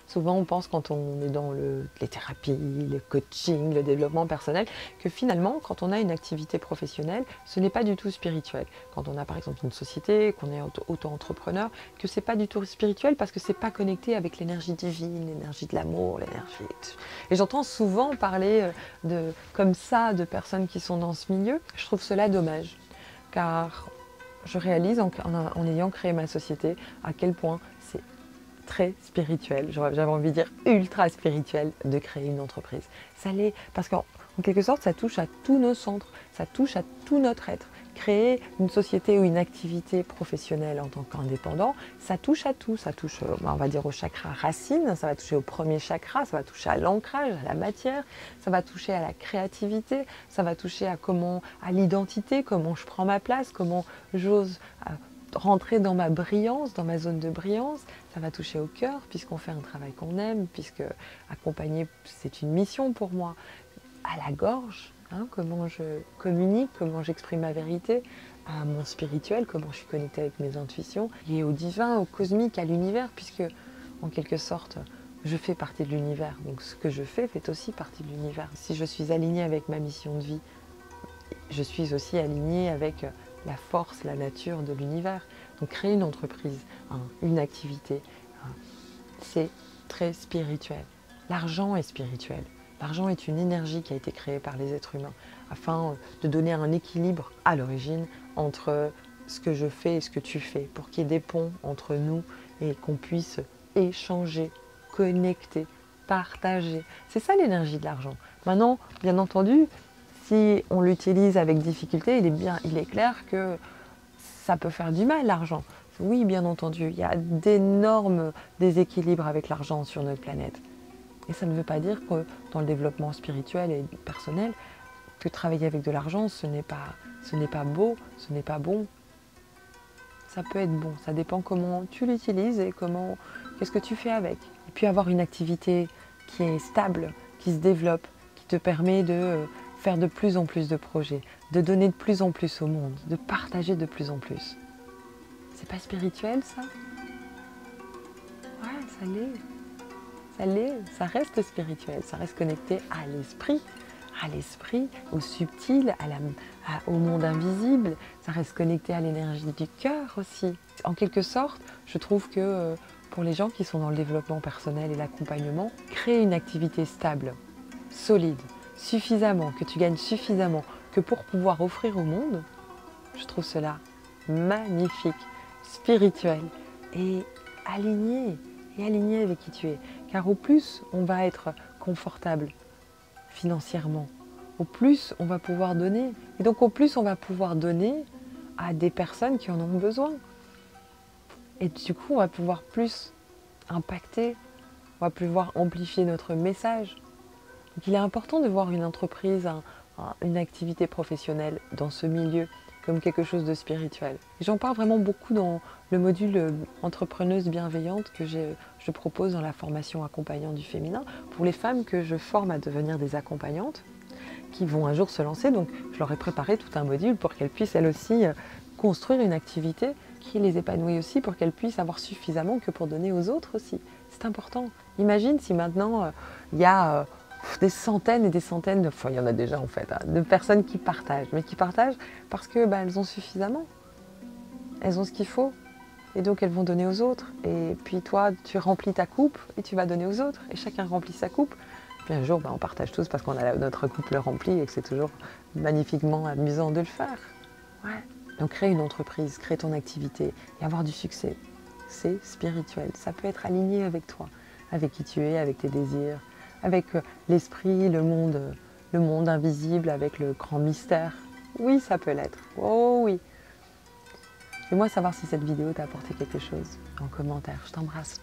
Souvent, on pense quand on est dans les thérapies, le coaching, le développement personnel, que finalement, quand on a une activité professionnelle, ce n'est pas du tout spirituel. Quand on a par exemple une société, qu'on est auto-entrepreneur, que c'est pas du tout spirituel parce que c'est pas connecté avec l'énergie divine, l'énergie de l'amour, l'énergie. Et j'entends souvent parler comme ça de personnes qui sont dans ce milieu. Je trouve cela dommage, car je réalise en ayant créé ma société à quel point c'est très spirituel, j'avais envie de dire ultra spirituel, de créer une entreprise. Ça l'est parce qu'en quelque sorte, ça touche à tous nos centres, ça touche à tout notre être. Créer une société ou une activité professionnelle en tant qu'indépendant, ça touche à tout. Ça touche, on va dire, au chakra racine, ça va toucher au premier chakra, ça va toucher à l'ancrage, à la matière, ça va toucher à la créativité, ça va toucher à l'identité, comment je prends ma place, comment j'ose rentrer dans ma brillance, dans ma zone de brillance. Ça va toucher au cœur, puisqu'on fait un travail qu'on aime, puisque accompagner, c'est une mission pour moi. À la gorge, comment je communique, comment j'exprime ma vérité, à mon spirituel, comment je suis connectée avec mes intuitions, et au divin, au cosmique, à l'univers, puisque en quelque sorte, je fais partie de l'univers. Donc ce que je fais fait aussi partie de l'univers. Si je suis alignée avec ma mission de vie, je suis aussi alignée avec la force, la nature de l'univers. Donc créer une entreprise, une activité, c'est très spirituel. L'argent est spirituel. L'argent est une énergie qui a été créée par les êtres humains afin de donner un équilibre à l'origine entre ce que je fais et ce que tu fais, pour qu'il y ait des ponts entre nous et qu'on puisse échanger, connecter, partager. C'est ça l'énergie de l'argent. Maintenant, bien entendu, si on l'utilise avec difficulté, il est clair que ça peut faire du mal, l'argent. Oui, bien entendu, il y a d'énormes déséquilibres avec l'argent sur notre planète. Et ça ne veut pas dire que dans le développement spirituel et personnel, que travailler avec de l'argent, ce n'est pas beau, ce n'est pas bon. Ça peut être bon, ça dépend comment tu l'utilises et qu'est-ce que tu fais avec. Et puis avoir une activité qui est stable, qui se développe, qui te permet de faire de plus en plus de projets, de donner de plus en plus au monde, de partager de plus en plus. C'est pas spirituel, ça? Ouais, ça l'est. Ça l'est, ça reste spirituel, ça reste connecté à l'esprit, au subtil, au monde invisible, ça reste connecté à l'énergie du cœur aussi. En quelque sorte, je trouve que pour les gens qui sont dans le développement personnel et l'accompagnement, créer une activité stable, solide, suffisamment, que tu gagnes suffisamment, que pour pouvoir offrir au monde, je trouve cela magnifique, spirituel et aligné avec qui tu es. Car au plus on va être confortable financièrement, au plus on va pouvoir donner. Et donc au plus on va pouvoir donner à des personnes qui en ont besoin. Et du coup on va pouvoir plus impacter, on va pouvoir amplifier notre message. Donc il est important de voir une entreprise, une activité professionnelle dans ce milieu comme quelque chose de spirituel. J'en parle vraiment beaucoup dans le module Entrepreneuse bienveillante que je propose dans la formation accompagnant du féminin pour les femmes que je forme à devenir des accompagnantes qui vont un jour se lancer. Donc je leur ai préparé tout un module pour qu'elles puissent elles aussi construire une activité qui les épanouit aussi, pour qu'elles puissent avoir suffisamment que pour donner aux autres aussi. C'est important. Imagine si maintenant il y a des centaines et des centaines, enfin il y en a déjà en fait, de personnes qui partagent, mais qui partagent parce que elles ont suffisamment, elles ont ce qu'il faut, et donc elles vont donner aux autres. Et puis toi, tu remplis ta coupe et tu vas donner aux autres, et chacun remplit sa coupe. Puis un jour, on partage tous parce qu'on a notre coupe remplie et que c'est toujours magnifiquement amusant de le faire. Ouais. Donc crée une entreprise, crée ton activité et avoir du succès, c'est spirituel. Ça peut être aligné avec toi, avec qui tu es, avec tes désirs, avec l'esprit, le monde invisible, avec le grand mystère. Oui, ça peut l'être. Oh oui. Fais-moi savoir si cette vidéo t'a apporté quelque chose en commentaire. Je t'embrasse.